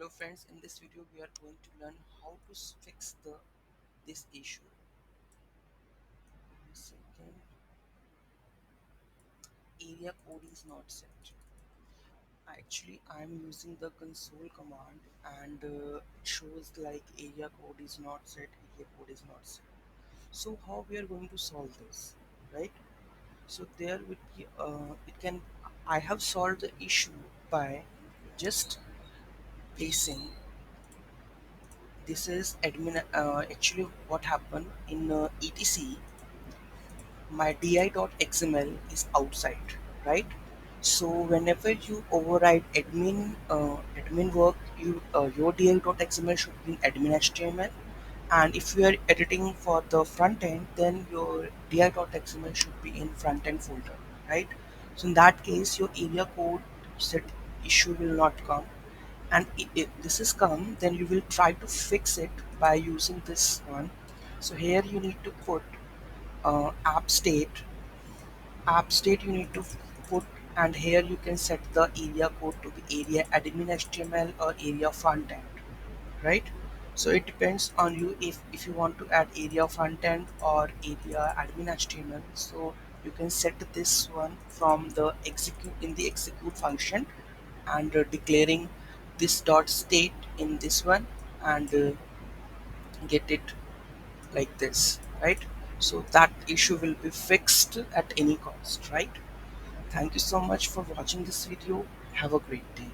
friends, in this video we are going to learn how to fix this issue. Second, area code is not set. Actually, I'm using the console command and it shows like area code is not set, area code is not set. So how we are going to solve this, right? So there would be I have solved the issue by just placing this is admin. Actually what happened in etc, my di.xml is outside, right? So whenever you override admin work, your di.xml should be in admin html, and if you are editing for the front end, then your di.xml should be in front end folder, right? So in that case your area code set issue will not come, and if this is come, then you will try to fix it by using this one. So here you need to put app state you need to put, and here you can set the area code to be area admin html or area front end, right? So it depends on you if you want to add area front end or area admin html. So you can set this one from the execute function, and declaring this dot state in this one, and get it like this, right? So that issue will be fixed at any cost, right? Thank you so much for watching this video. Have a great day.